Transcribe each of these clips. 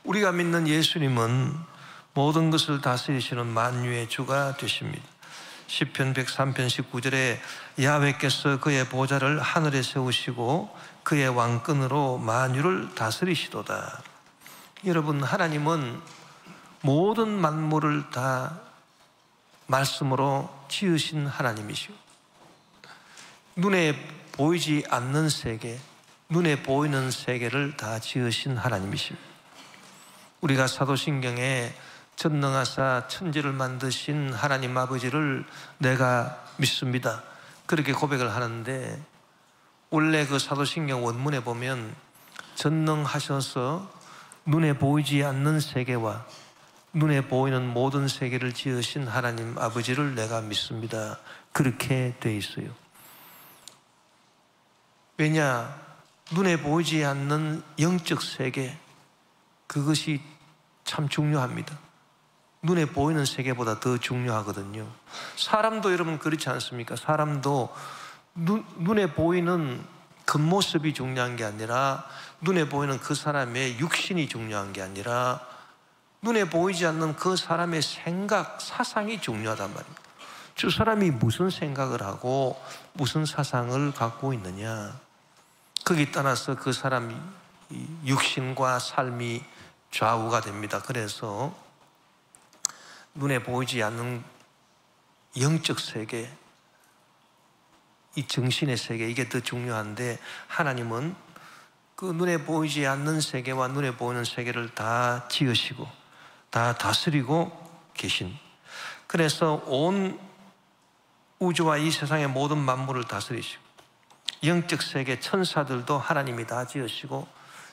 우리가 믿는 예수님은 모든 것을 다스리시는 만유의 주가 되십니다. 시편 103편 19절에 야훼께서 그의 보좌를 하늘에 세우시고 그의 왕권으로 만유를 다스리시도다. 여러분, 하나님은 모든 만물을 다 말씀으로 지으신 하나님이시오. 눈에 보이지 않는 세계, 눈에 보이는 세계를 다 지으신 하나님이십니다. 우리가 사도신경에 전능하사 천지를 만드신 하나님 아버지를 내가 믿습니다, 그렇게 고백을 하는데, 원래 그 사도신경 원문에 보면 전능하셔서 눈에 보이지 않는 세계와 눈에 보이는 모든 세계를 지으신 하나님 아버지를 내가 믿습니다, 그렇게 돼 있어요. 왜냐? 눈에 보이지 않는 영적 세계, 그것이 참 중요합니다. 눈에 보이는 세계보다 더 중요하거든요. 사람도 여러분 그렇지 않습니까? 사람도 눈에 보이는 겉모습이 중요한 게 아니라, 눈에 보이는 그 사람의 육신이 중요한 게 아니라, 눈에 보이지 않는 그 사람의 생각, 사상이 중요하단 말입니다. 저 사람이 무슨 생각을 하고 무슨 사상을 갖고 있느냐, 거기에 따라서 그 사람 육신과 삶이 좌우가 됩니다. 그래서 눈에 보이지 않는 영적 세계, 이 정신의 세계, 이게 더 중요한데, 하나님은 그 눈에 보이지 않는 세계와 눈에 보이는 세계를 다 지으시고 다 다스리고 계신, 그래서 온 우주와 이 세상의 모든 만물을 다스리시고, 영적 세계 천사들도 하나님이 다 지으시고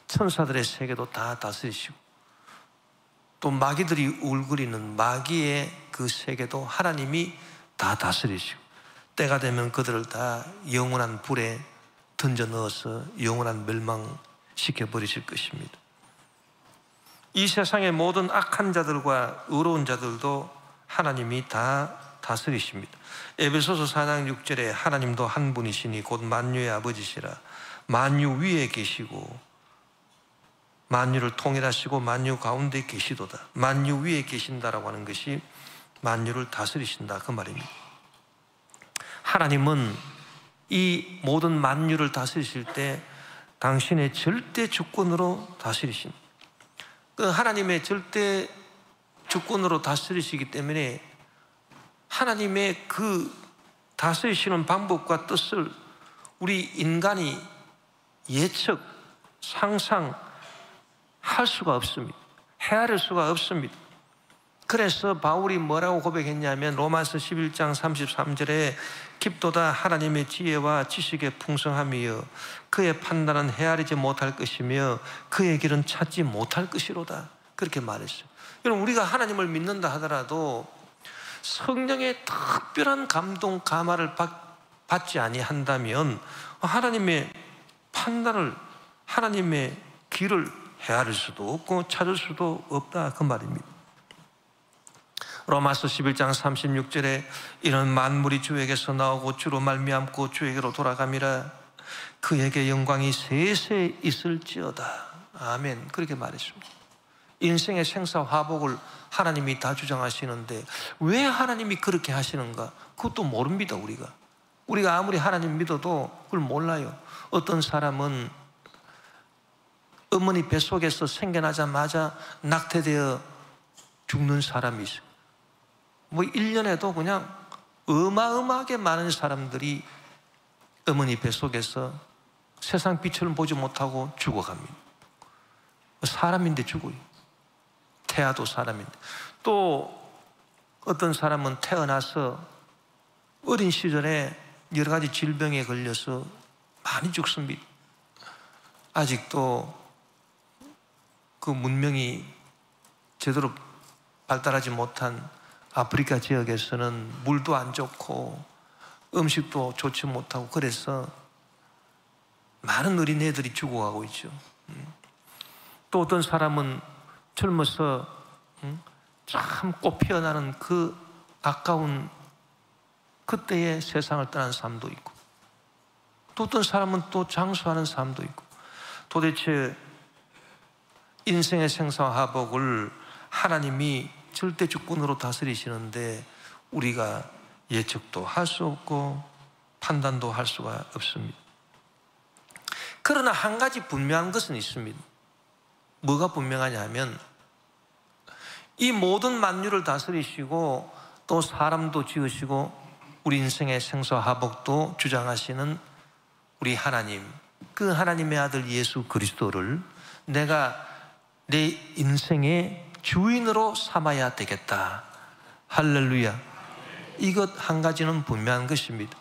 천사들의 세계도 다 다스리시고, 또 마귀들이 울거리는 마귀의 그 세계도 하나님이 다 다스리시고, 때가 되면 그들을 다 영원한 불에 던져 넣어서 영원한 멸망시켜 버리실 것입니다. 이 세상의 모든 악한 자들과 의로운 자들도 하나님이 다 다스리십니다. 에베소서 4장 6절에 하나님도 한 분이시니 곧 만유의 아버지시라. 만유 위에 계시고 만유를 통일하시고 만유 가운데 계시도다. 만유 위에 계신다라고 하는 것이 만유를 다스리신다, 그 말입니다. 하나님은 이 모든 만유를 다스리실 때 당신의 절대 주권으로 다스리십니다. 그 하나님의 절대 주권으로 다스리시기 때문에 하나님의 그 다스리시는 방법과 뜻을 우리 인간이 예측, 상상할 수가 없습니다. 헤아릴 수가 없습니다. 그래서 바울이 뭐라고 고백했냐면 로마서 11장 33절에 깊도다 하나님의 지혜와 지식의 풍성함이여 그의 판단은 헤아리지 못할 것이며 그의 길은 찾지 못할 것이로다, 그렇게 말했어요. 여러분, 우리가 하나님을 믿는다 하더라도 성령의 특별한 감동, 감화를 받지 아니한다면 하나님의 판단을, 하나님의 길을 헤아릴 수도 없고 찾을 수도 없다, 그 말입니다. 로마서 11장 36절에 이는 만물이 주에게서 나오고 주로 말미암고 주에게로 돌아감이라 그에게 영광이 세세 있을지어다. 아멘, 그렇게 말했습니다. 인생의 생사화복을 하나님이 다 주장하시는데 왜 하나님이 그렇게 하시는가? 그것도 모릅니다. 우리가 아무리 하나님 믿어도 그걸 몰라요. 어떤 사람은 어머니 뱃속에서 생겨나자마자 낙태되어 죽는 사람이 있어요. 1년에도 그냥 어마어마하게 많은 사람들이 어머니 뱃속에서 세상 빛을 보지 못하고 죽어갑니다. 사람인데 죽어요. 태아도 사람인데. 또 어떤 사람은 태어나서 어린 시절에 여러 가지 질병에 걸려서 많이 죽습니다. 아직도 그 문명이 제대로 발달하지 못한 아프리카 지역에서는 물도 안 좋고 음식도 좋지 못하고 그래서 많은 어린애들이 죽어가고 있죠. 또 어떤 사람은 젊어서 참 꽃 피어나는 그 아까운 그때의 세상을 떠난 사람도 있고, 또 어떤 사람은 또 장수하는 사람도 있고, 도대체 인생의 생사화복을 하나님이 절대 주권으로 다스리시는데 우리가 예측도 할 수 없고 판단도 할 수가 없습니다. 그러나 한 가지 분명한 것은 있습니다. 뭐가 분명하냐 하면 이 모든 만유를 다스리시고 또 사람도 지으시고 우리 인생의 생사화복도 주장하시는 우리 하나님, 그 하나님의 아들 예수 그리스도를 내가 내 인생의 주인으로 삼아야 되겠다. 할렐루야. 이것 한 가지는 분명한 것입니다.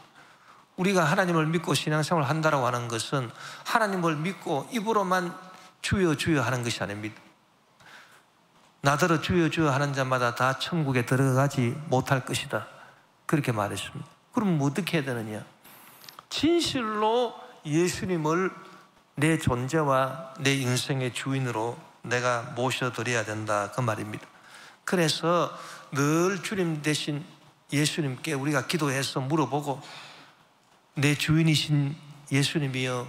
우리가 하나님을 믿고 신앙생활을 한다고 하는 것은 하나님을 믿고 입으로만 주여 주여 하는 것이 아닙니다. 나더러 주여 주여 하는 자마다 다 천국에 들어가지 못할 것이다. 그렇게 말했습니다. 그럼 어떻게 해야 되느냐? 진실로 예수님을 내 존재와 내 인생의 주인으로 내가 모셔드려야 된다, 그 말입니다. 그래서 늘 주님 대신 예수님께 우리가 기도해서 물어보고, 내 주인이신 예수님이여,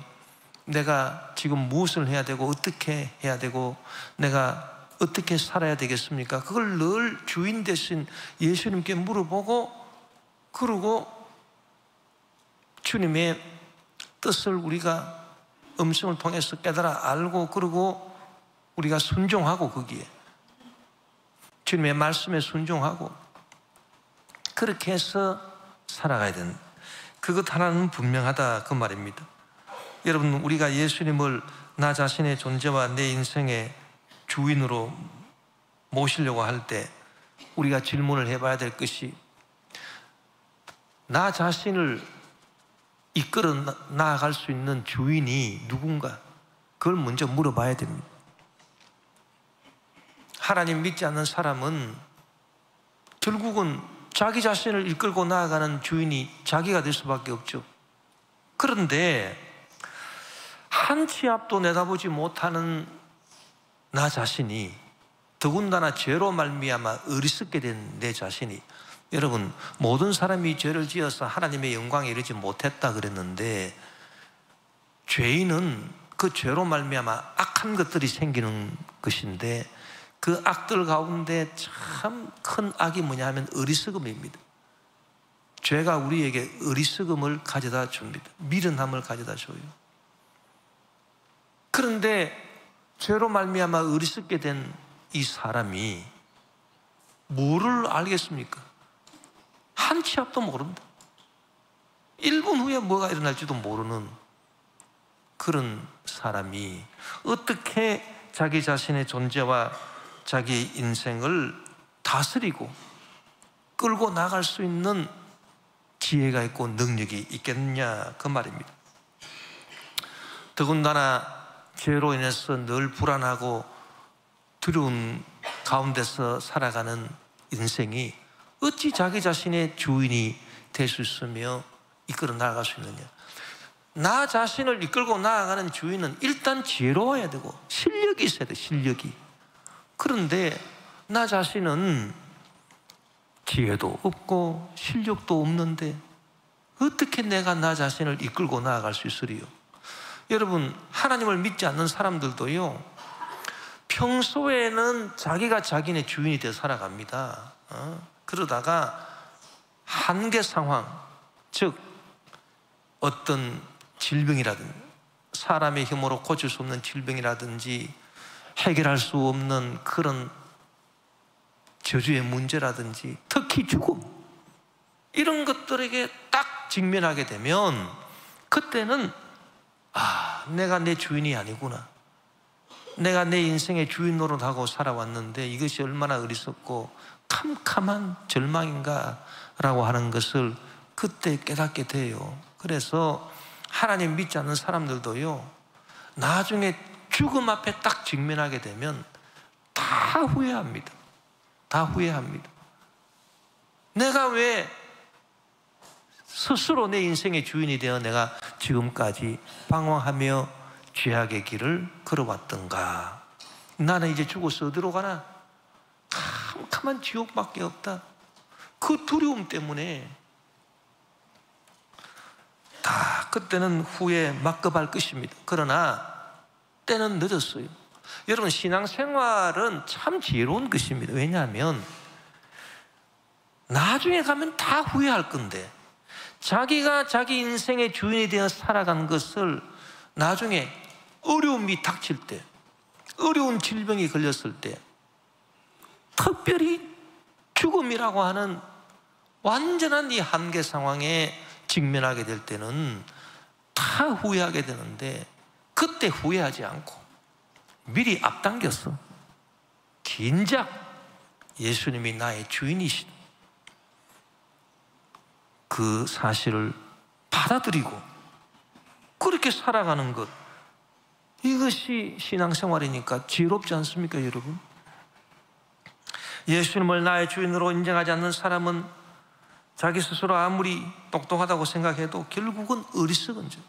내가 지금 무엇을 해야 되고 어떻게 해야 되고 내가 어떻게 살아야 되겠습니까? 그걸 늘 주인 대신 예수님께 물어보고, 그러고 주님의 뜻을 우리가 음성을 통해서 깨달아 알고, 그러고 우리가 순종하고, 거기에 주님의 말씀에 순종하고 그렇게 해서 살아가야 되는, 그것 하나는 분명하다, 그 말입니다. 여러분, 우리가 예수님을 나 자신의 존재와 내 인생의 주인으로 모시려고 할 때 우리가 질문을 해봐야 될 것이, 나 자신을 이끌어 나아갈 수 있는 주인이 누군가, 그걸 먼저 물어봐야 됩니다. 하나님 믿지 않는 사람은 결국은 자기 자신을 이끌고 나아가는 주인이 자기가 될 수밖에 없죠. 그런데 한 치 앞도 내다보지 못하는 나 자신이, 더군다나 죄로 말미암아 어리석게 된 내 자신이, 여러분, 모든 사람이 죄를 지어서 하나님의 영광에 이르지 못했다 그랬는데, 죄인은 그 죄로 말미암아 악한 것들이 생기는 것인데, 그 악들 가운데 참 큰 악이 뭐냐 하면 어리석음입니다. 죄가 우리에게 어리석음을 가져다 줍니다. 미련함을 가져다 줘요. 그런데 죄로 말미암아 어리석게 된 이 사람이 뭐를 알겠습니까? 한 치 앞도 모른다. 1분 후에 뭐가 일어날지도 모르는 그런 사람이 어떻게 자기 자신의 존재와 자기 인생을 다스리고 끌고 나갈 수 있는 지혜가 있고 능력이 있겠느냐, 그 말입니다. 더군다나 죄로 인해서 늘 불안하고 두려운 가운데서 살아가는 인생이 어찌 자기 자신의 주인이 될 수 있으며 이끌어 나아갈 수 있느냐. 나 자신을 이끌고 나아가는 주인은 일단 지혜로워야 되고 실력이 있어야 돼, 실력이. 그런데 나 자신은 지혜도 없고 실력도 없는데 어떻게 내가 나 자신을 이끌고 나아갈 수 있으리요? 여러분, 하나님을 믿지 않는 사람들도요, 평소에는 자기가 자기네 주인이 되어 살아갑니다. 그러다가 한계 상황, 즉 어떤 질병이라든지 사람의 힘으로 고칠 수 없는 질병이라든지 해결할 수 없는 그런 저주의 문제라든지 특히 죽음, 이런 것들에게 딱 직면하게 되면 그때는 내가 내 주인이 아니구나, 내가 내 인생의 주인 노릇하고 살아왔는데 이것이 얼마나 어리석고 캄캄한 절망인가 라고 하는 것을 그때 깨닫게 돼요. 그래서 하나님 믿지 않는 사람들도요, 나중에 죽음 앞에 딱 직면하게 되면 다 후회합니다. 다 후회합니다. 내가 왜 스스로 내 인생의 주인이 되어 내가 지금까지 방황하며 죄악의 길을 걸어왔던가. 나는 이제 죽어서 어디로 가나? 캄캄한 지옥밖에 없다. 그 두려움 때문에 다 그때는 후에 막급할 것입니다. 그러나 때는 늦었어요. 여러분, 신앙생활은 참 지혜로운 것입니다. 왜냐하면 나중에 가면 다 후회할 건데, 자기가 자기 인생의 주인이 되어 살아간 것을 나중에 어려움이 닥칠 때, 어려운 질병이 걸렸을 때, 특별히 죽음이라고 하는 완전한 이 한계 상황에 직면하게 될 때는 다 후회하게 되는데, 그때 후회하지 않고 미리 앞당겨서 긴작 예수님이 나의 주인이신 그 사실을 받아들이고 그렇게 살아가는 것, 이것이 신앙생활이니까 지혜롭지 않습니까, 여러분? 예수님을 나의 주인으로 인정하지 않는 사람은 자기 스스로 아무리 똑똑하다고 생각해도 결국은 어리석은 자,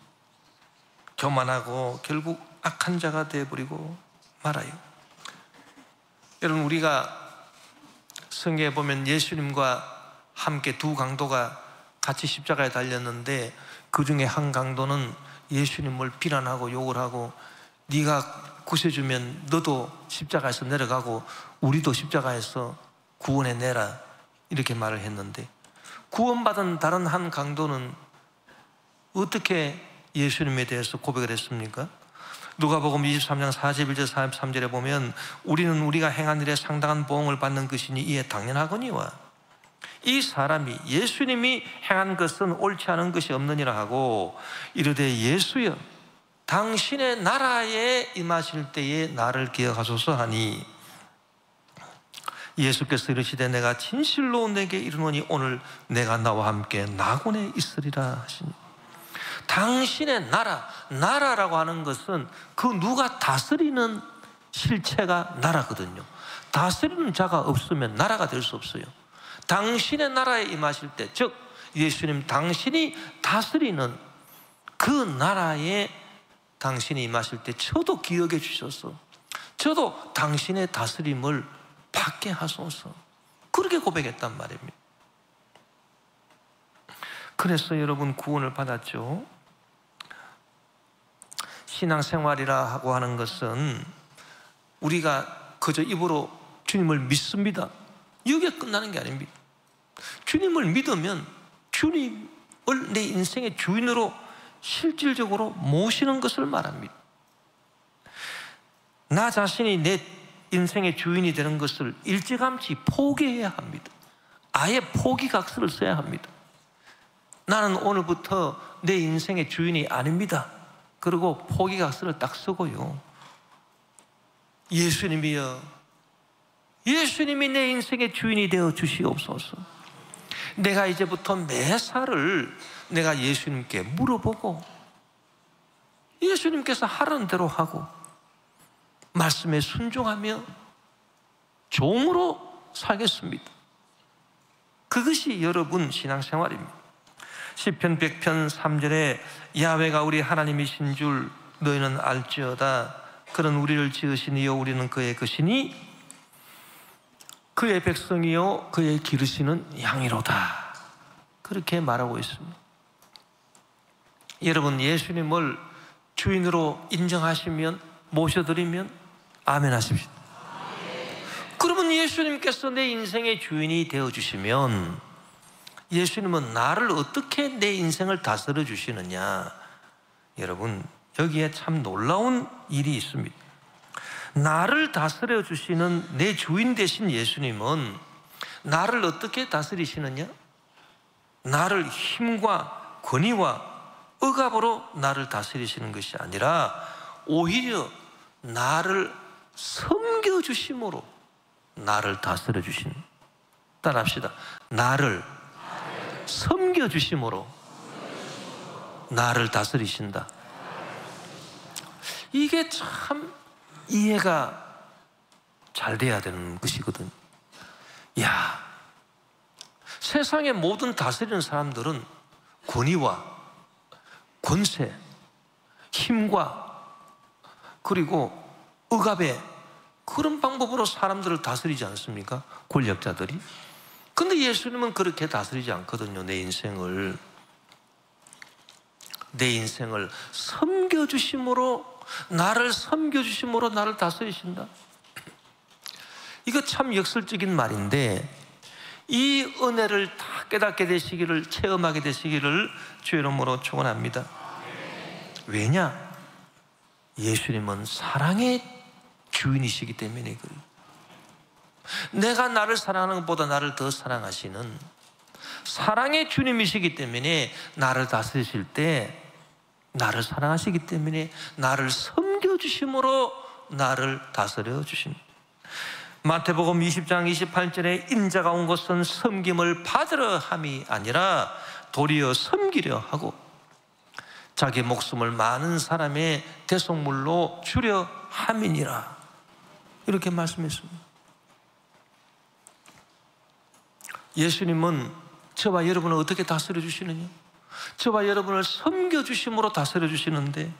교만하고 결국 악한 자가 되어버리고 말아요. 여러분, 우리가 성경에 보면 예수님과 함께 두 강도가 같이 십자가에 달렸는데, 그 중에 한 강도는 예수님을 비난하고 욕을 하고, 네가 구세주면 너도 십자가에서 내려가고 우리도 십자가에서 구원해내라, 이렇게 말을 했는데, 구원받은 다른 한 강도는 어떻게 예수님에 대해서 고백을 했습니까? 누가복음 23장 41절 43절에 보면, 우리는 우리가 행한 일에 상당한 보응을 받는 것이니 이에 당연하거니와, 이 사람이 예수님이 행한 것은 옳지 않은 것이 없느니라 하고 이르되, 예수여 당신의 나라에 임하실 때에 나를 기억하소서 하니, 예수께서 이르시되 내가 진실로 내게 이르노니 오늘 내가 나와 함께 낙원에 있으리라 하시니, 당신의 나라, 나라라고 하는 것은 그 누가 다스리는 실체가 나라거든요. 다스리는 자가 없으면 나라가 될 수 없어요. 당신의 나라에 임하실 때, 즉 예수님 당신이 다스리는 그 나라에 당신이 임하실 때 저도 기억해 주셔서 저도 당신의 다스림을 받게 하소서, 그렇게 고백했단 말입니다. 그래서 여러분, 구원을 받았죠. 신앙생활이라고 하는 것은 우리가 그저 입으로 주님을 믿습니다, 여기에 끝나는 게 아닙니다. 주님을 믿으면 주님을 내 인생의 주인으로 실질적으로 모시는 것을 말합니다. 나 자신이 내 인생의 주인이 되는 것을 일찌감치 포기해야 합니다. 아예 포기각서를 써야 합니다. 나는 오늘부터 내 인생의 주인이 아닙니다. 그리고 포기각서를 딱 쓰고요, 예수님이여, 예수님이 내 인생의 주인이 되어 주시옵소서. 내가 이제부터 매사를 내가 예수님께 물어보고 예수님께서 하라는 대로 하고 말씀에 순종하며 종으로 살겠습니다. 그것이 여러분 신앙생활입니다. 시편 100편 3절에 야훼가 우리 하나님이신 줄 너희는 알지어다. 그는 우리를 지으시니요 우리는 그의 것이니 그의 백성이요 그의 기르시는 양이로다. 그렇게 말하고 있습니다. 여러분, 예수님을 주인으로 인정하시면, 모셔드리면 아멘 하십시오. 그러면 예수님께서 내 인생의 주인이 되어주시면, 예수님은 나를 어떻게 내 인생을 다스려 주시느냐, 여러분 여기에 참 놀라운 일이 있습니다. 나를 다스려 주시는 내 주인 되신 예수님은 나를 어떻게 다스리시느냐? 나를 힘과 권위와 억압으로 나를 다스리시는 것이 아니라 오히려 나를 섬겨주심으로 나를 다스려 주시는, 따라합시다. 나를 섬겨주심으로 나를 다스리신다. 이게 참 이해가 잘 돼야 되는 것이거든. 야, 세상의 모든 다스리는 사람들은 권위와 권세, 힘과 그리고 억압의 그런 방법으로 사람들을 다스리지 않습니까? 권력자들이. 근데 예수님은 그렇게 다스리지 않거든요. 내 인생을 섬겨주심으로 나를 섬겨주심으로 나를 다스리신다. 이거 참 역설적인 말인데 이 은혜를 다 깨닫게 되시기를, 체험하게 되시기를 주의 이름으로 축원합니다. 왜냐? 예수님은 사랑의 주인이시기 때문에 그래요. 내가 나를 사랑하는 것보다 나를 더 사랑하시는 사랑의 주님이시기 때문에 나를 다스리실 때 나를 사랑하시기 때문에 나를 섬겨주심으로 나를 다스려 주십니다. 마태복음 20장 28절에 인자가 온 것은 섬김을 받으려 함이 아니라 도리어 섬기려 하고 자기 목숨을 많은 사람의 대속물로 주려 함이니라, 이렇게 말씀했습니다. 예수님은 저와 여러분을 어떻게 다스려 주시느냐? 저와 여러분을 섬겨주심으로 다스려 주시는데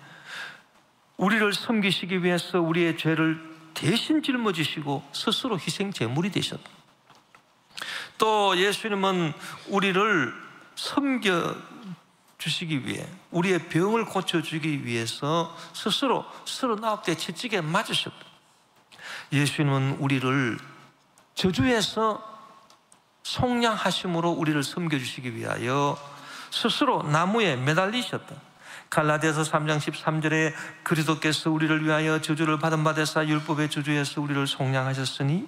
우리를 섬기시기 위해서 우리의 죄를 대신 짊어지시고 스스로 희생 제물이 되셨다. 또 예수님은 우리를 섬겨주시기 위해, 우리의 병을 고쳐주기 위해서 스스로 39대 채찍에 맞으셨다. 예수님은 우리를 저주에서 속량하심으로 우리를 섬겨주시기 위하여 스스로 나무에 매달리셨다. 갈라디아서 3장 13절에 그리스도께서 우리를 위하여 저주를 받은 바 되사 율법의 저주에서 우리를 속량하셨으니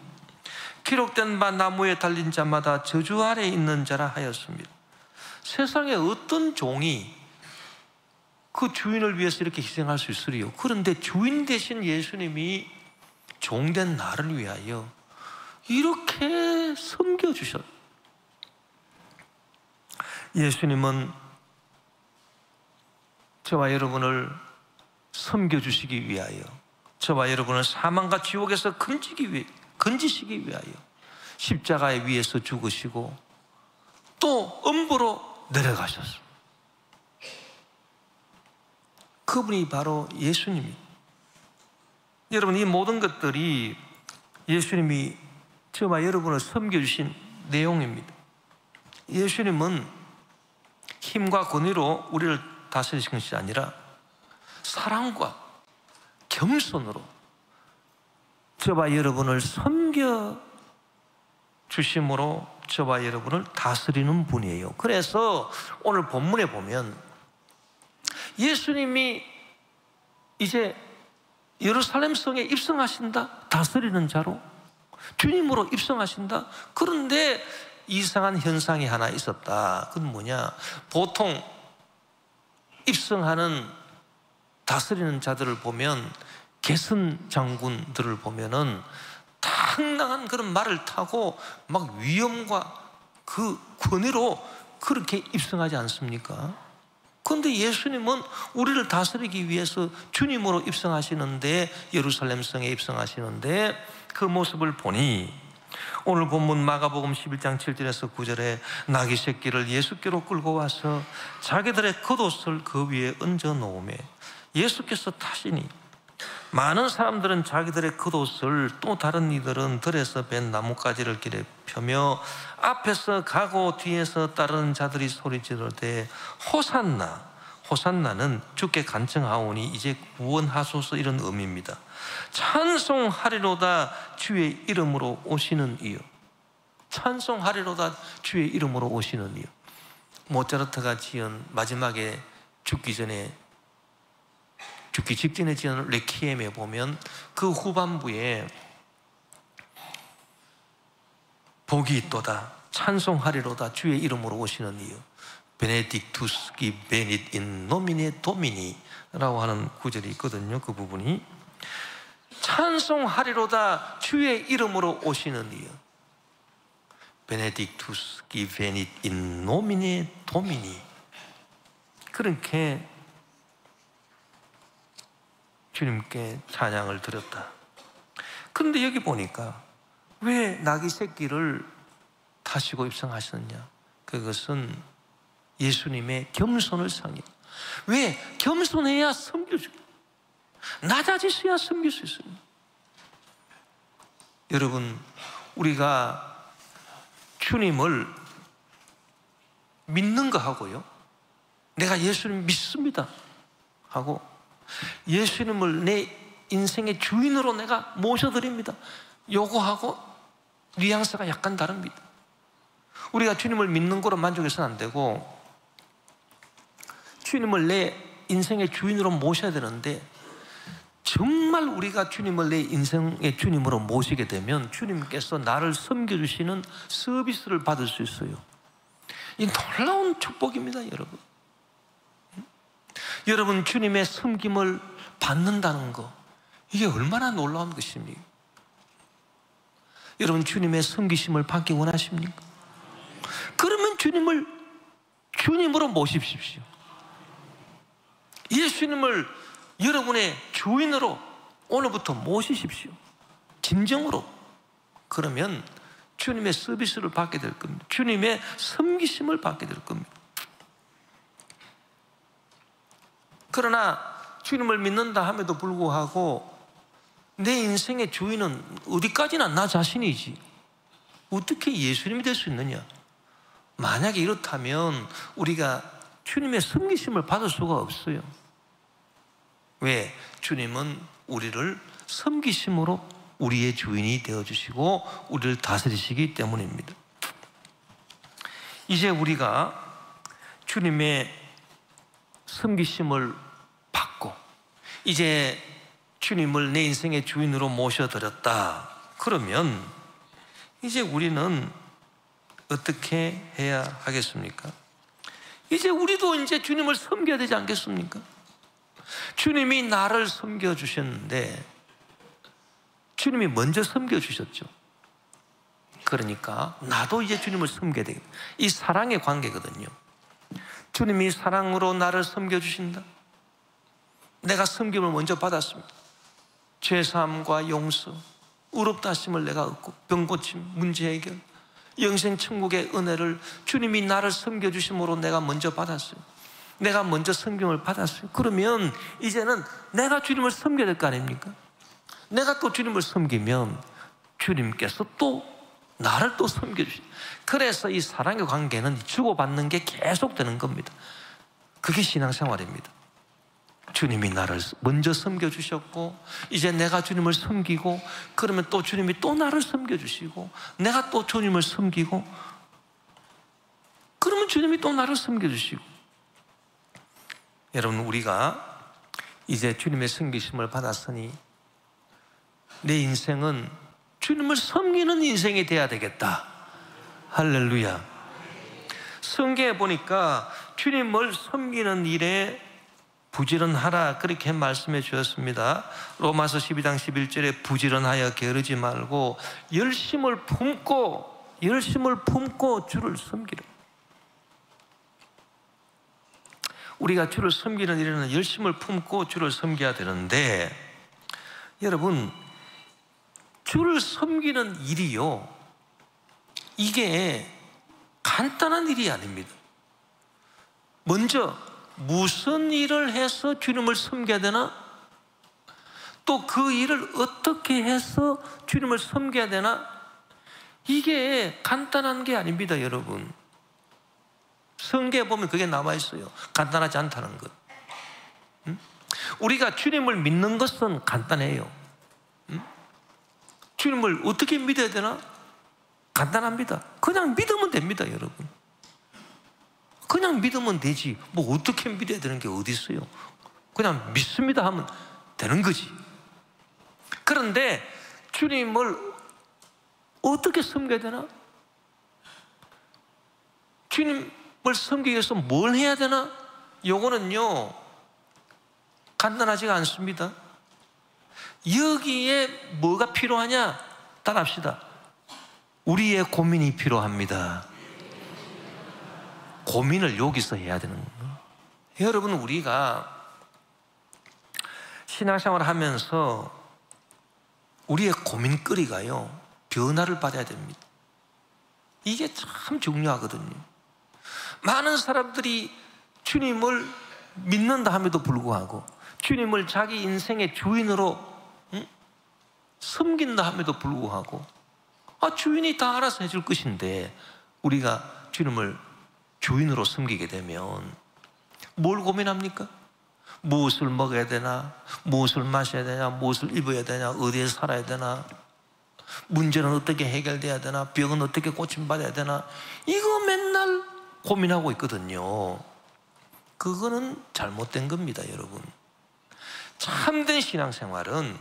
기록된 바 나무에 달린 자마다 저주 아래 있는 자라 하였습니다. 세상에 어떤 종이 그 주인을 위해서 이렇게 희생할 수 있으리요? 그런데 주인 되신 예수님이 종된 나를 위하여 이렇게 섬겨주셨다. 예수님은 저와 여러분을 섬겨주시기 위하여, 저와 여러분을 사망과 지옥에서 건지시기 위하여 십자가에 위에서 죽으시고 또 음부로 내려가셨습니다. 그분이 바로 예수님입니다. 여러분, 이 모든 것들이 예수님이 저와 여러분을 섬겨주신 내용입니다. 예수님은 힘과 권위로 우리를 다스리신 것이 아니라 사랑과 겸손으로 저와 여러분을 섬겨주심으로 저와 여러분을 다스리는 분이에요. 그래서 오늘 본문에 보면 예수님이 이제 예루살렘 성에 입성하신다. 다스리는 자로 주님으로 입성하신다. 그런데 이상한 현상이 하나 있었다. 그건 뭐냐? 보통 입성하는 다스리는 자들을 보면, 개선 장군들을 보면은 당당한 그런 말을 타고 막 위엄과 그 권위로 그렇게 입성하지 않습니까? 그런데 예수님은 우리를 다스리기 위해서 주님으로 입성하시는데, 예루살렘 성에 입성하시는데 그 모습을 보니 오늘 본문 마가복음 11장 7절에서 9절에 나귀 새끼를 예수께로 끌고 와서 자기들의 겉옷을 그 위에 얹어 놓으며 예수께서 타시니 많은 사람들은 자기들의 겉옷을, 또 다른 이들은 들에서 벤 나뭇가지를 길에 펴며 앞에서 가고 뒤에서 따르는 자들이 소리지르되 호산나, 호산나는 주께 간청하오니 이제 구원하소서, 이런 의미입니다. 찬송하리로다 주의 이름으로 오시는 이여. 찬송하리로다 주의 이름으로 오시는 이여. 모차르트가 지은 마지막에 죽기 직전에 지은 레퀴엠에 보면 그 후반부에 복이 있도다, 찬송하리로다 주의 이름으로 오시는 이여, 베네딕투스 기 베닛 인 노미네 도미니 라고 하는 구절이 있거든요. 그 부분이 찬송하리로다 주의 이름으로 오시는 이여, 베네딕투스 기 베닛 인 노미네 도미니. 그렇게 주님께 찬양을 드렸다. 그런데 여기 보니까 왜 나귀 새끼를 타시고 입성하셨느냐? 그것은 예수님의 겸손을 상해. 왜? 겸손해야 섬겨주고 낮아지셔야 섬길 수 있습니다. 여러분, 우리가 주님을 믿는 거 하고요, 내가 예수님 믿습니다 하고 예수님을 내 인생의 주인으로 내가 모셔드립니다. 요거하고 뉘앙스가 약간 다릅니다. 우리가 주님을 믿는 거로 만족해서는 안 되고 주님을 내 인생의 주인으로 모셔야 되는데, 정말 우리가 주님을 내 인생의 주님으로 모시게 되면 주님께서 나를 섬겨주시는 서비스를 받을 수 있어요. 이 놀라운 축복입니다, 여러분. 여러분, 주님의 섬김을 받는다는 거, 이게 얼마나 놀라운 것입니까? 여러분, 주님의 섬기심을 받기 원하십니까? 그러면 주님을 주님으로 모십시오. 예수님을 여러분의 주인으로 오늘부터 모시십시오. 진정으로. 그러면 주님의 서비스를 받게 될 겁니다. 주님의 섬기심을 받게 될 겁니다. 그러나 주님을 믿는다 함에도 불구하고 내 인생의 주인은 어디까지나 나 자신이지 어떻게 예수님이 될 수 있느냐? 만약에 이렇다면 우리가 주님의 섬기심을 받을 수가 없어요. 왜? 주님은 우리를 섬기심으로 우리의 주인이 되어주시고 우리를 다스리시기 때문입니다. 이제 우리가 주님의 섬기심을 받고 이제 주님을 내 인생의 주인으로 모셔드렸다. 그러면 이제 우리는 어떻게 해야 하겠습니까? 이제 우리도 이제 주님을 섬겨야 되지 않겠습니까? 주님이 나를 섬겨주셨는데 주님이 먼저 섬겨주셨죠. 그러니까 나도 이제 주님을 섬겨야 되겠다. 이 사랑의 관계거든요. 주님이 사랑으로 나를 섬겨주신다. 내가 섬김을 먼저 받았습니다. 죄사함과 용서, 의롭다 하심을 내가 얻고 병고침, 문제 해결, 영생 천국의 은혜를 주님이 나를 섬겨주심으로 내가 먼저 받았어요. 내가 먼저 섬김을 받았어요. 그러면 이제는 내가 주님을 섬겨야 될 거 아닙니까? 내가 또 주님을 섬기면 주님께서 또 나를 또 섬겨주시죠. 그래서 이 사랑의 관계는 주고받는 게 계속되는 겁니다. 그게 신앙생활입니다. 주님이 나를 먼저 섬겨주셨고 이제 내가 주님을 섬기고 그러면 또 주님이 또 나를 섬겨주시고 내가 또 주님을 섬기고 그러면 주님이 또 나를 섬겨주시고. 여러분, 우리가 이제 주님의 섬기심을 받았으니 내 인생은 주님을 섬기는 인생이 돼야 되겠다. 할렐루야. 성경에 보니까 주님을 섬기는 일에 부지런하라 그렇게 말씀해 주셨습니다. 로마서 12장 11절에 부지런하여 게으르지 말고 열심을 품고 주를 섬기라. 우리가 주를 섬기는 일에는 열심을 품고 주를 섬겨야 되는데, 여러분, 주를 섬기는 일이요, 이게 간단한 일이 아닙니다. 먼저 무슨 일을 해서 주님을 섬겨야 되나? 또 그 일을 어떻게 해서 주님을 섬겨야 되나? 이게 간단한 게 아닙니다, 여러분. 성경에 보면 그게 나와 있어요. 간단하지 않다는 것. 우리가 주님을 믿는 것은 간단해요. 주님을 어떻게 믿어야 되나? 간단합니다. 그냥 믿으면 됩니다, 여러분. 그냥 믿으면 되지. 뭐 어떻게 믿어야 되는 게 어디 있어요? 그냥 믿습니다 하면 되는 거지. 그런데 주님을 어떻게 섬겨야 되나? 주님을 섬기기 위해서 뭘 해야 되나? 요거는요 간단하지가 않습니다. 여기에 뭐가 필요하냐? 따라합시다. 우리의 고민이 필요합니다. 고민을 여기서 해야 되는 거예요. 여러분, 우리가 신앙생활을 하면서 우리의 고민거리가요 변화를 받아야 됩니다. 이게 참 중요하거든요. 많은 사람들이 주님을 믿는다 함에도 불구하고 주님을 자기 인생의 주인으로 섬긴다 함에도 불구하고 주인이 다 알아서 해줄 것인데 우리가 주님을 주인으로 섬기게 되면 뭘 고민합니까? 무엇을 먹어야 되나, 무엇을 마셔야 되냐, 무엇을 입어야 되냐, 어디에 살아야 되나, 문제는 어떻게 해결돼야 되나, 병은 어떻게 고침받아야 되나, 이거 맨날 고민하고 있거든요. 그거는 잘못된 겁니다, 여러분. 참된 신앙생활은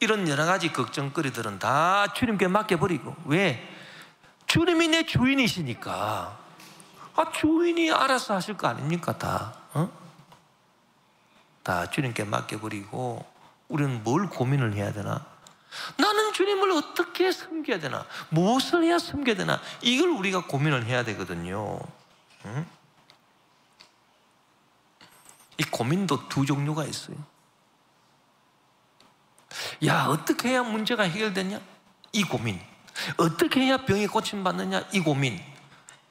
이런 여러 가지 걱정거리들은 다 주님께 맡겨버리고, 왜? 주님이 내 주인이시니까. 주인이 알아서 하실 거 아닙니까? 다 주님께 맡겨버리고, 우리는 뭘 고민을 해야 되나? 나는 주님을 어떻게 섬겨야 되나? 무엇을 해야 섬겨야 되나? 이걸 우리가 고민을 해야 되거든요. 이 고민도 두 종류가 있어요. 야, 어떻게 해야 문제가 해결되냐? 이 고민. 어떻게 해야 병이 고침받느냐? 이 고민.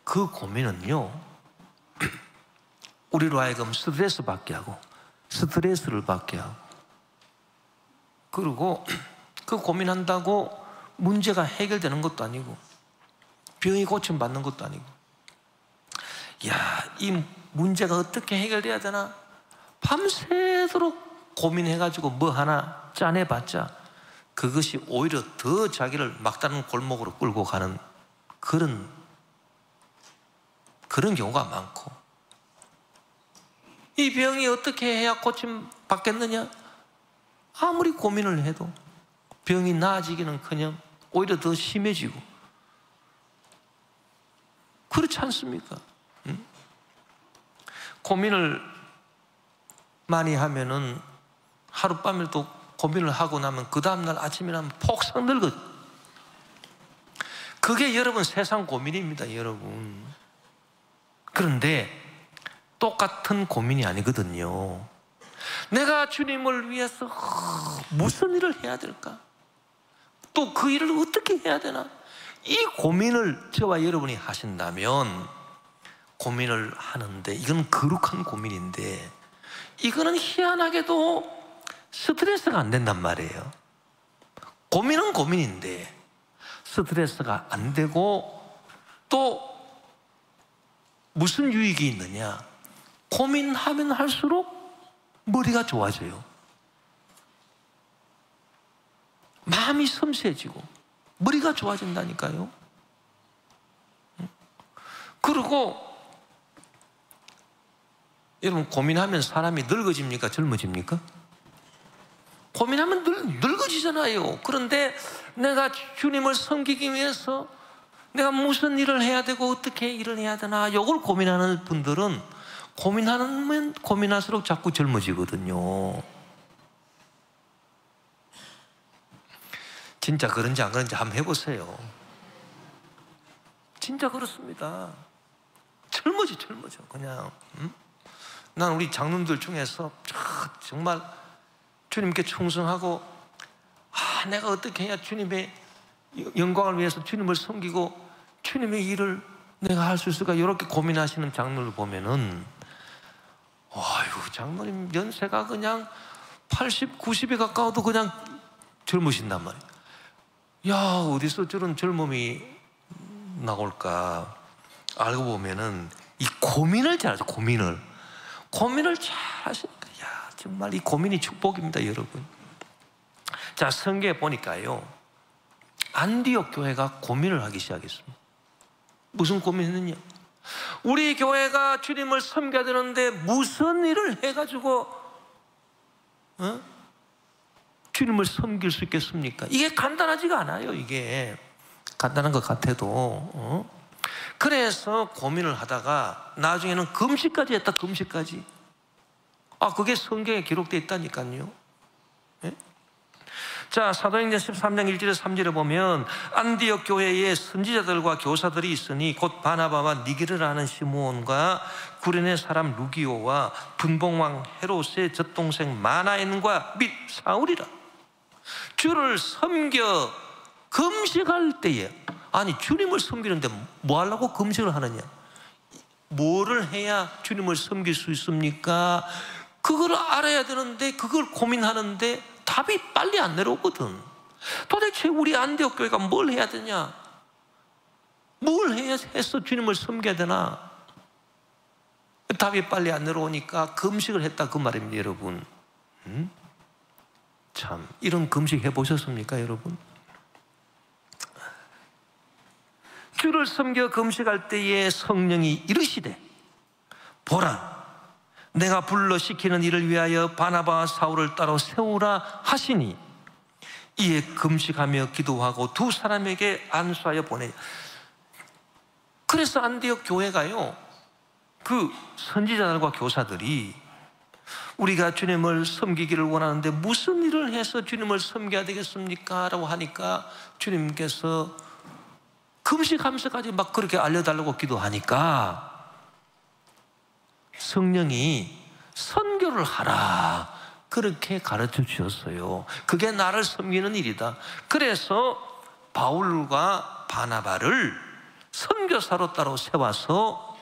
그 고민은요, 우리로 하여금 스트레스 받게 하고, 스트레스를 받게 하고, 그리고 그 고민한다고 문제가 해결되는 것도 아니고, 병이 고침받는 것도 아니고, 야, 이 문제가 어떻게 해결돼야 되나? 밤새도록 고민해가지고 뭐 하나 짜내봤자 그것이 오히려 더 자기를 막다른 골목으로 끌고 가는 그런 경우가 많고, 이 병이 어떻게 해야 고침받겠느냐? 아무리 고민을 해도 병이 나아지기는커녕 오히려 더 심해지고, 그렇지 않습니까? 고민을 많이 하면은 하룻밤을 또 고민을 하고 나면 그 다음날 아침에 나면 폭삭 늙어. 그게 여러분 세상 고민입니다, 여러분. 그런데 똑같은 고민이 아니거든요. 내가 주님을 위해서 무슨 일을 해야 될까? 또 그 일을 어떻게 해야 되나? 이 고민을 저와 여러분이 하신다면, 고민을 하는데 이건 거룩한 고민인데, 이거는 희한하게도 스트레스가 안 된단 말이에요. 고민은 고민인데 스트레스가 안 되고, 또 무슨 유익이 있느냐? 고민하면 할수록 머리가 좋아져요. 마음이 섬세해지고 머리가 좋아진다니까요. 그리고 여러분, 고민하면 사람이 늙어집니까? 젊어집니까? 고민하면 늙어지잖아요. 그런데 내가 주님을 섬기기 위해서 내가 무슨 일을 해야 되고 어떻게 일을 해야 되나, 이걸 고민하는 분들은 고민하면 고민할수록 자꾸 젊어지거든요. 진짜 그런지 안 그런지 한번 해보세요. 진짜 그렇습니다. 젊어져 그냥. 난 우리 장로님들 중에서 정말 주님께 충성하고, 내가 어떻게 해야 주님의 영광을 위해서 주님을 섬기고 주님의 일을 내가 할 수 있을까, 이렇게 고민하시는 장로를 보면은, 아이고, 장로님 연세가 그냥 80, 90에 가까워도 그냥 젊으신단 말이에요. 야, 어디서 저런 젊음이 나올까? 알고 보면은 이 고민을 잘하죠. 고민을 잘 하시니까, 야, 정말 이 고민이 축복입니다, 여러분. 자, 성경에 보니까요, 안디옥 교회가 고민을 하기 시작했습니다. 무슨 고민했느냐? 우리 교회가 주님을 섬겨야 되는데 무슨 일을 해가지고 주님을 섬길 수 있겠습니까? 이게 간단하지가 않아요. 이게 간단한 것 같아도. 그래서 고민을 하다가 나중에는 금식까지 했다. 금식까지. 그게 성경에 기록되어 있다니까요. 예? 자, 사도행전 13장 1절에 3절에 보면, 안디옥 교회에 선지자들과 교사들이 있으니 곧 바나바와 니게르라는 시므온과 구레네 사람 루기오와 분봉왕 헤롯의 젖동생 마나엔과 및 사울이라. 주를 섬겨 금식할 때에, 아니, 주님을 섬기는데 뭐 하려고 금식을 하느냐? 뭐를 해야 주님을 섬길 수 있습니까? 그걸 알아야 되는데, 그걸 고민하는데 답이 빨리 안 내려오거든. 도대체 우리 안디옥 교회가 뭘 해야 되냐? 뭘 해야 해서 주님을 섬겨야 되나? 답이 빨리 안 내려오니까 금식을 했다 그 말입니다, 여러분. 참, 이런 금식 해보셨습니까, 여러분? 주를 섬겨 금식할 때에 성령이 이르시되, 보라, 내가 불러 시키는 일을 위하여 바나바와 사울을 따로 세우라 하시니 이에 금식하며 기도하고 두 사람에게 안수하여 보내니. 그래서 안디옥 교회가요, 그 선지자들과 교사들이 우리가 주님을 섬기기를 원하는데 무슨 일을 해서 주님을 섬겨야 되겠습니까? 라고 하니까 주님께서 금식하면서까지 막 그렇게 알려달라고 기도하니까 성령이 선교를 하라 그렇게 가르쳐 주셨어요. 그게 나를 섬기는 일이다. 그래서 바울과 바나바를 선교사로 따로 세워서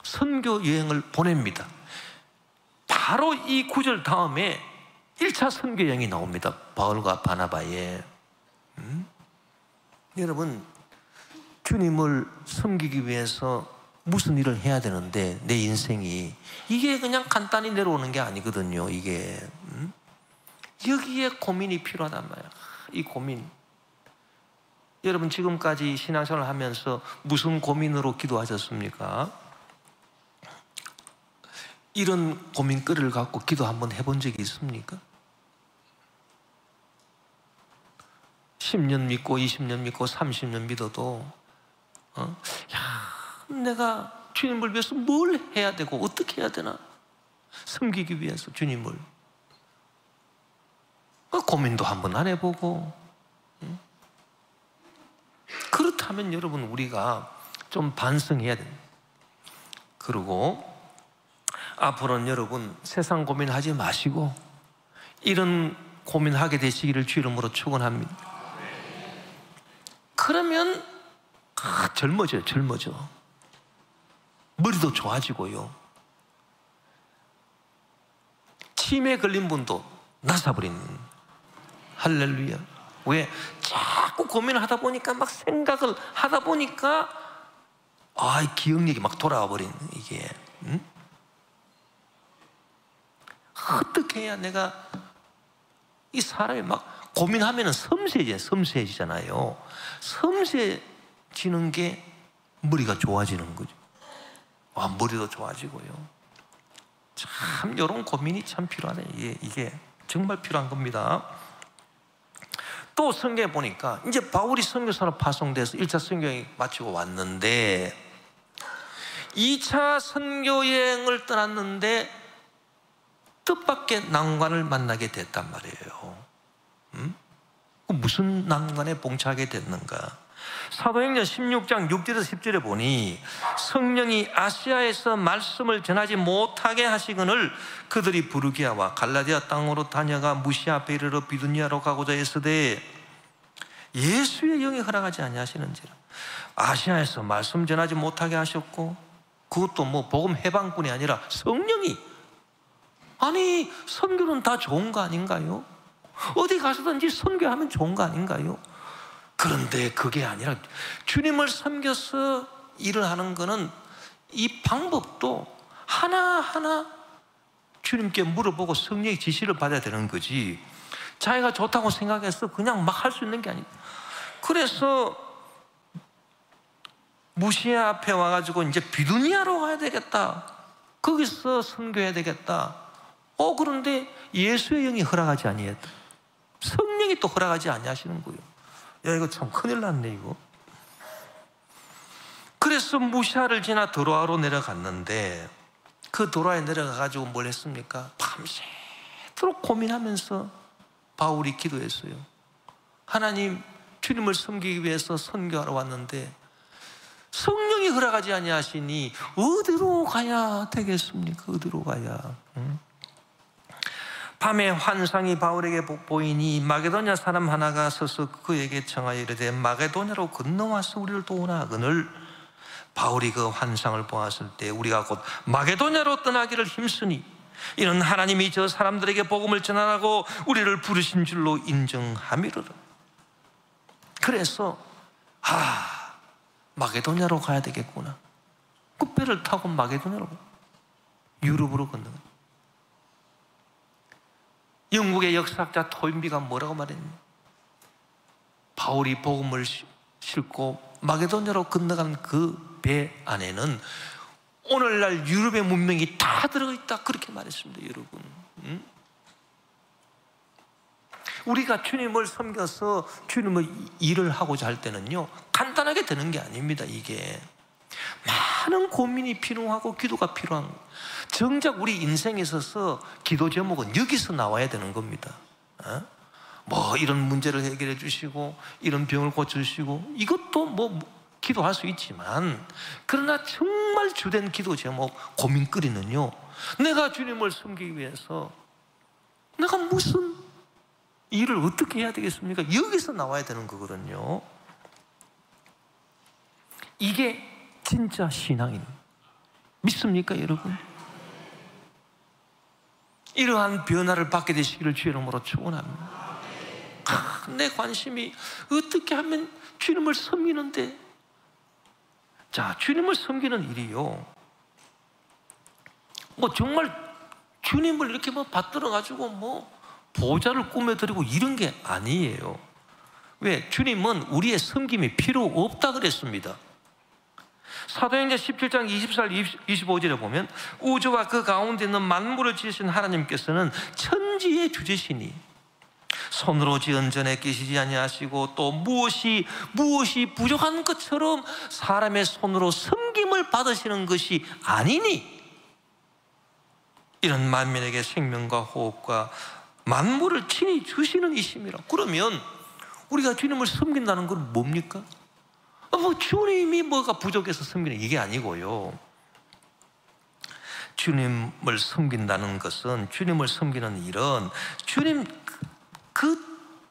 선교 여행을 보냅니다. 바로 이 구절 다음에 1차 선교 여행이 나옵니다. 바울과 바나바의. 여러분, 주님을 섬기기 위해서 무슨 일을 해야 되는데 내 인생이 이게 그냥 간단히 내려오는 게 아니거든요. 이게 여기에 고민이 필요하단 말이야. 이 고민. 여러분, 지금까지 신앙생활을 하면서 무슨 고민으로 기도하셨습니까? 이런 고민거리를 갖고 기도 한번 해본 적이 있습니까? 10년 믿고 20년 믿고 30년 믿어도 내가 주님을 위해서 뭘 해야 되고 어떻게 해야 되나? 섬기기 위해서 주님을 고민도 한번 안 해보고. 그렇다면 여러분, 우리가 좀 반성해야 됩니다. 그리고 앞으로는 여러분 세상 고민하지 마시고 이런 고민하게 되시기를 주 이름으로 축원합니다. 그러면 젊어져요. 젊어져. 머리도 좋아지고요. 치매에 걸린 분도 나사버린. 할렐루야. 왜? 자꾸 고민을 하다 보니까 막 생각을 하다 보니까 기억력이 막 돌아와 버린 이게. 어떻게 해야 내가 이 사람이 막 고민하면은 섬세해지잖아요. 섬세해지는 게 머리가 좋아지는 거죠. 머리도 좋아지고요. 참 이런 고민이 참 필요하네. 이게 정말 필요한 겁니다. 또 성경에 보니까 이제 바울이 선교사로 파송돼서 1차 선교여행 마치고 왔는데 2차 선교여행을 떠났는데 뜻밖의 난관을 만나게 됐단 말이에요. 무슨 난관에 봉착하게 됐는가? 사도행전 16장 6절에서 10절에 보니 성령이 아시아에서 말씀을 전하지 못하게 하시거늘 그들이 부르기아와 갈라디아 땅으로 다녀가 무시아 앞에 이르러 비두니아로 가고자 했으되 예수의 영이 허락하지 아니하시는지라. 아시아에서 말씀 전하지 못하게 하셨고, 그것도 뭐 복음 해방뿐이 아니라 성령이, 아니 선교는 다 좋은 거 아닌가요? 어디 가서든지 선교하면 좋은 거 아닌가요? 그런데 그게 아니라 주님을 섬겨서 일을 하는 거는 이 방법도 하나하나 주님께 물어보고 성령의 지시를 받아야 되는 거지, 자기가 좋다고 생각해서 그냥 막 할 수 있는 게 아니다. 그래서 무시아 앞에 와가지고 이제 비두니아로 가야 되겠다, 거기서 선교해야 되겠다. 그런데 예수의 영이 허락하지 아니했다. 성령이 또 허락하지 아니하시는 거예요. 야, 이거 참 큰일 났네 이거. 그래서 무시아를 지나 드로아로 내려갔는데 그 드로아에 내려가가지고 뭘 했습니까? 밤새도록 고민하면서 바울이 기도했어요. 하나님, 주님을 섬기기 위해서 선교하러 왔는데 성령이 허락하지 아니하시니 어디로 가야 되겠습니까? 어디로 가야? 밤에 환상이 바울에게 보이니 마게도냐 사람 하나가 서서 그에게 청하여 이르되 마게도냐로 건너와서 우리를 도우나 하거늘 바울이 그 환상을 보았을 때 우리가 곧 마게도냐로 떠나기를 힘쓰니 이는 하나님이 저 사람들에게 복음을 전하라고 우리를 부르신 줄로 인정함이로라. 그래서 마게도냐로 가야 되겠구나. 그 배를 타고 마게도냐로 가. 유럽으로 건너가. 영국의 역사학자 토인비가 뭐라고 말했냐? 바울이 복음을 싣고 마게도냐로 건너간 그 배 안에는 오늘날 유럽의 문명이 다 들어있다, 그렇게 말했습니다. 여러분, 우리가 주님을 섬겨서 주님의 일을 하고자 할 때는요, 간단하게 되는 게 아닙니다. 이게 많은 고민이 필요하고 기도가 필요한 거예요. 정작 우리 인생에 있어서 기도 제목은 여기서 나와야 되는 겁니다. 뭐 이런 문제를 해결해 주시고 이런 병을 고쳐주시고, 이것도 뭐 기도할 수 있지만, 그러나 정말 주된 기도 제목, 고민거리는요, 내가 주님을 섬기기 위해서 내가 무슨 일을 어떻게 해야 되겠습니까? 여기서 나와야 되는 거거든요. 이게 진짜 신앙입니다. 믿습니까, 여러분? 이러한 변화를 받게 되시기를 주의 이름으로 축원합니다. 내 관심이 어떻게 하면 주님을 섬기는데, 자, 주님을 섬기는 일이요, 뭐 정말 주님을 이렇게 뭐 받들어 가지고 뭐 보좌를 꾸며드리고 이런 게 아니에요. 왜? 주님은 우리의 섬김이 필요 없다 그랬습니다. 사도행전 17장 24, 25절에 보면, 우주와 그 가운데 있는 만물을 지으신 하나님께서는 천지의 주제시니 손으로 지은 전에 계시지 아니하시고, 또 무엇이 부족한 것처럼 사람의 손으로 섬김을 받으시는 것이 아니니, 이런 만민에게 생명과 호흡과 만물을 친히 주시는 이심이라. 그러면 우리가 주님을 섬긴다는 건 뭡니까? 뭐 주님이 뭐가 부족해서 섬기는 이게 아니고요, 주님을 섬긴다는 것은, 주님을 섬기는 일은 주님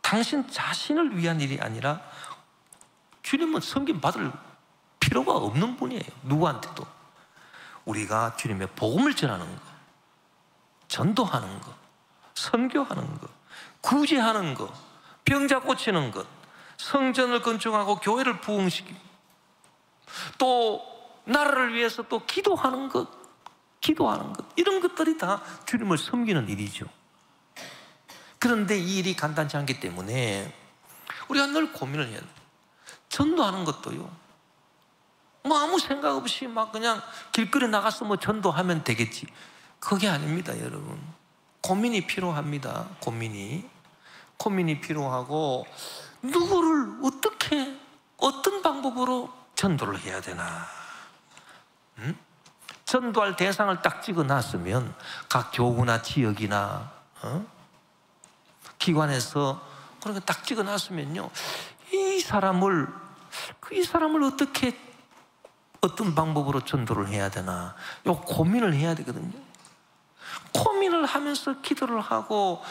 당신 자신을 위한 일이 아니라, 주님은 섬김 받을 필요가 없는 분이에요. 누구한테도. 우리가 주님의 복음을 전하는 것, 전도하는 것, 선교하는 것, 구제하는 것, 병자 고치는 것, 성전을 건축하고 교회를 부흥시키고, 또 나라를 위해서 또 기도하는 것, 이런 것들이 다 주님을 섬기는 일이죠. 그런데 이 일이 간단치 않기 때문에 우리가 늘 고민을 해야 돼요. 전도하는 것도요, 뭐 아무 생각 없이 막 그냥 길거리 나가서 뭐 전도하면 되겠지, 그게 아닙니다. 여러분, 고민이 필요합니다. 고민이 필요하고, 누구를 어떻게, 어떤 방법으로 전도를 해야 되나. 전도할 대상을 딱 찍어놨으면 각 교구나 지역이나 기관에서 그렇게 딱 찍어놨으면요, 이 사람을 어떻게, 어떤 방법으로 전도를 해야 되나, 요 고민을 해야 되거든요. 고민을 하면서 기도를 하고,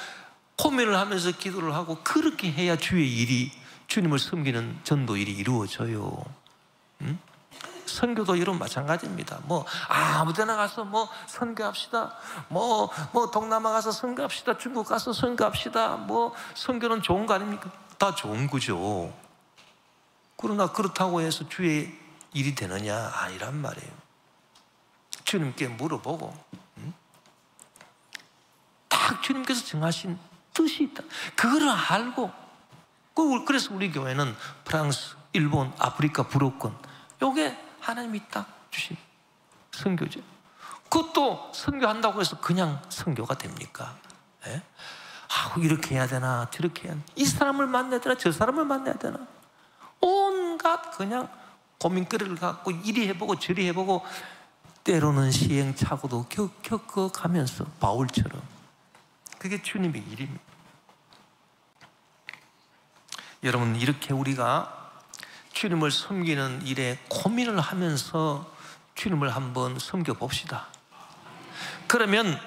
그렇게 해야 주의 일이, 주님을 섬기는 전도 일이 이루어져요. 선교도 이런 마찬가지입니다. 뭐 아무 데나 가서 뭐 선교합시다, 뭐 동남아 가서 선교합시다, 중국 가서 선교합시다, 뭐 선교는 좋은 거 아닙니까? 다 좋은 거죠. 그러나 그렇다고 해서 주의 일이 되느냐? 아니란 말이에요. 주님께 물어보고, 딱 주님께서 정하신 뜻이 있다, 그거를 알고, 그래서 우리 교회는 프랑스, 일본, 아프리카, 불어권, 요게 하나님이 딱 주신 선교죠. 그것도 선교한다고 해서 그냥 선교가 됩니까? 예? 이렇게 해야 되나, 저렇게 해야 되나, 이 사람을 만나야 되나, 저 사람을 만나야 되나, 온갖 그냥 고민거리를 갖고 이리 해보고 저리 해보고, 때로는 시행착오도 겪어가면서 바울처럼, 그게 주님의 일입니다. 여러분, 이렇게 우리가 주님을 섬기는 일에 고민을 하면서 주님을 한번 섬겨봅시다. 그러면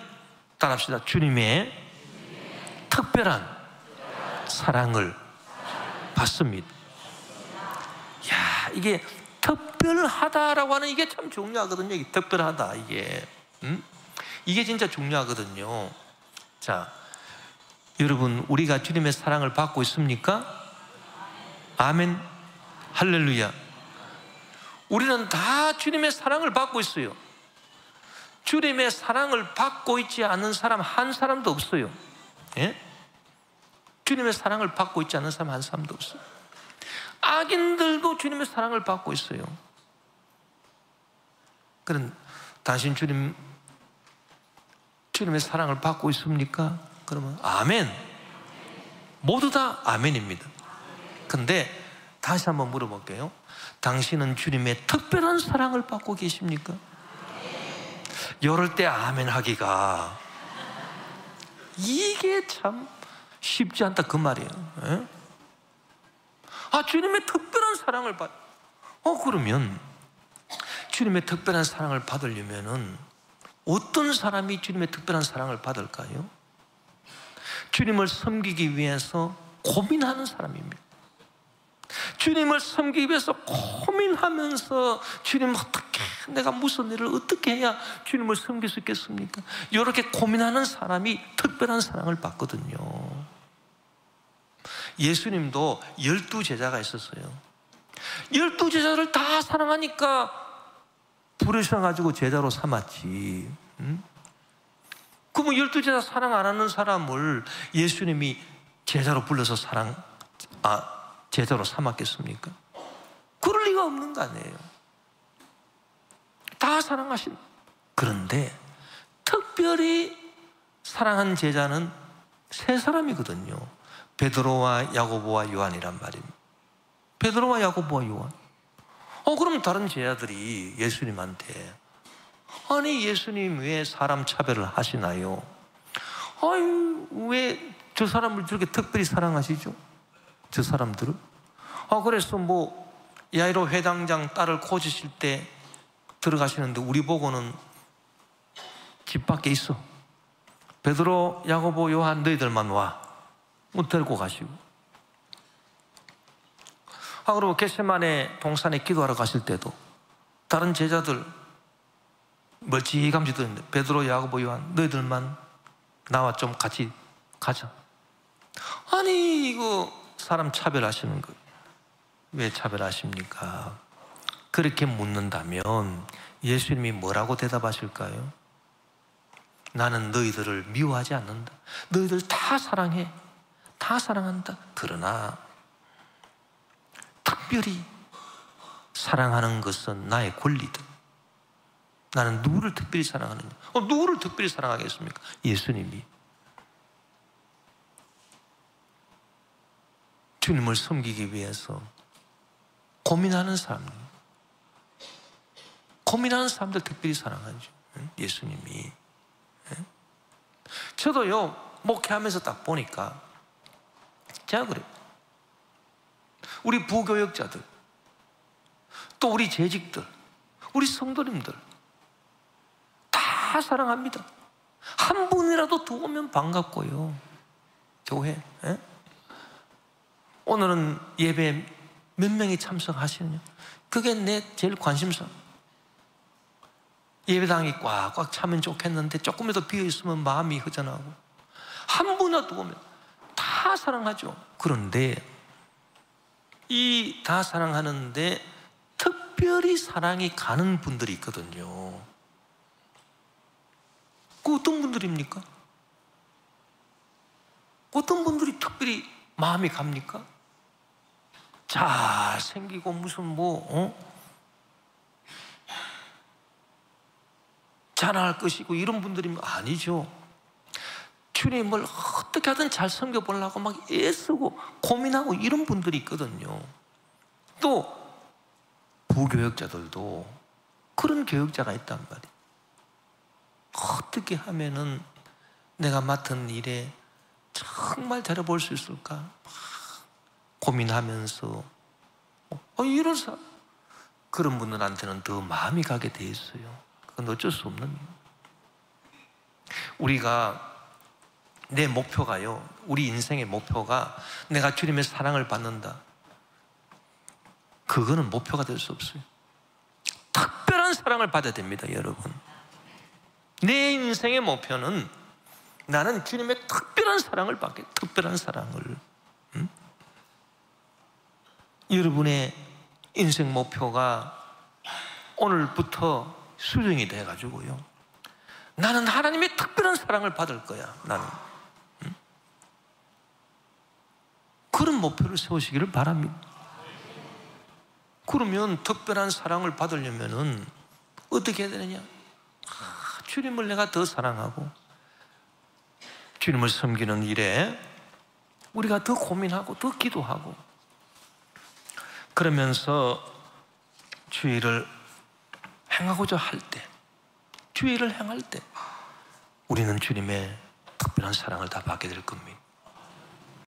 따라합시다. 주님의 특별한 사랑을 받습니다. 야, 이게 특별하다라고 하는, 이게 참 중요하거든요. 이게 특별하다, 이게 진짜 중요하거든요. 자, 여러분, 우리가 주님의 사랑을 받고 있습니까? 아멘. 할렐루야. 우리는 다 주님의 사랑을 받고 있어요. 주님의 사랑을 받고 있지 않은 사람 한 사람도 없어요. 예? 주님의 사랑을 받고 있지 않은 사람 한 사람도 없어요. 악인들도 주님의 사랑을 받고 있어요. 그럼 당신 주님의 사랑을 받고 있습니까? 그러면 아멘. 모두 다 아멘입니다. 근데 다시 한번 물어볼게요. 당신은 주님의 특별한 사랑을 받고 계십니까? 이럴 때 아멘 하기가 이게 참 쉽지 않다 그 말이에요. 예? 아, 주님의 특별한 사랑을 그러면 주님의 특별한 사랑을 받으려면은 어떤 사람이 주님의 특별한 사랑을 받을까요? 주님을 섬기기 위해서 고민하는 사람입니다. 주님을 섬기기 위해서 고민하면서 주님 어떻게, 내가 무슨 일을 어떻게 해야 주님을 섬길 수 있겠습니까? 이렇게 고민하는 사람이 특별한 사랑을 받거든요. 예수님도 12제자가 있었어요. 12제자를 다 사랑하니까 부르셔가지고 제자로 삼았지. 그러면 12제자 사랑 안 하는 사람을 예수님이 제자로 불러서 제자로 삼았겠습니까? 그럴 리가 없는 거 아니에요. 다 사랑하신. 그런데 특별히 사랑한 제자는 세 사람이거든요. 베드로와 야고보와 요한이란 말입니다. 베드로와 야고보와 요한. 그럼 다른 제자들이 예수님한테, 아니 예수님 왜 사람 차별을 하시나요? 아유, 왜 저 사람을 저렇게 특별히 사랑하시죠? 저 사람들을? 그래서 야이로 회당장 딸을 고치실 때 들어가시는데 우리 보고는 집 밖에 있어. 베드로, 야고보, 요한 너희들만 와. 데리고 가시고. 그리고 겟세마네 동산에 기도하러 가실 때도 다른 제자들 멀찌감치 듣는데 베드로, 야고보, 요한 너희들만 나와 좀 같이 가자. 아니 이거 사람 차별하시는 거 왜 차별하십니까? 그렇게 묻는다면 예수님이 뭐라고 대답하실까요? 나는 너희들을 미워하지 않는다. 너희들 다 사랑해. 다 사랑한다. 그러나 특별히 사랑하는 것은 나의 권리다. 나는 누구를 특별히 사랑하느냐? 누구를 특별히 사랑하겠습니까? 예수님이. 주님을 섬기기 위해서 고민하는 사람들, 고민하는 사람들 특별히 사랑하죠. 예수님이. 저도요, 목회하면서 딱 보니까 제가 그래요. 우리 부교역자들, 또 우리 재직들, 우리 성도님들 다 사랑합니다. 한 분이라도 더 오면 반갑고요. 교회. 오늘은 예배 몇 명이 참석하시느냐? 그게 내 제일 관심사. 예배당이 꽉꽉 차면 좋겠는데 조금이라도 비어있으면 마음이 허전하고, 한 분이라도 오면 다 사랑하죠. 그런데 이 다 사랑하는데 특별히 사랑이 가는 분들이 있거든요. 그 어떤 분들입니까? 어떤 분들이 특별히 마음이 갑니까? 잘생기고 무슨 자랑할 것이고 이런 분들이면 아니죠. 주님을 어떻게 하든 잘 섬겨보려고 막 애쓰고 고민하고 이런 분들이 있거든요. 또 부교역자들도 그런 교역자가 있단 말이에요. 어떻게 하면은 내가 맡은 일에 정말 잘해볼 수 있을까? 고민하면서 이런 사람, 그런 분들한테는 더 마음이 가게 돼 있어요. 그건 어쩔 수 없는 일이에요. 우리가 내 목표가요, 우리 인생의 목표가 내가 주님의 사랑을 받는다, 그거는 목표가 될 수 없어요. 특별한 사랑을 받아야 됩니다, 여러분. 내 인생의 목표는 나는 주님의 특별한 사랑을 받게, 특별한 사랑을. 여러분의 인생 목표가 오늘부터 수정이 돼가지고요, 나는 하나님의 특별한 사랑을 받을 거야. 나는. 그런 목표를 세우시기를 바랍니다. 그러면 특별한 사랑을 받으려면은 어떻게 해야 되느냐? 주님을 내가 더 사랑하고 주님을 섬기는 일에 우리가 더 고민하고 더 기도하고 그러면서 주의 일을 행하고자 할 때, 주의 일을 행할 때 우리는 주님의 특별한 사랑을 다 받게 될 겁니다.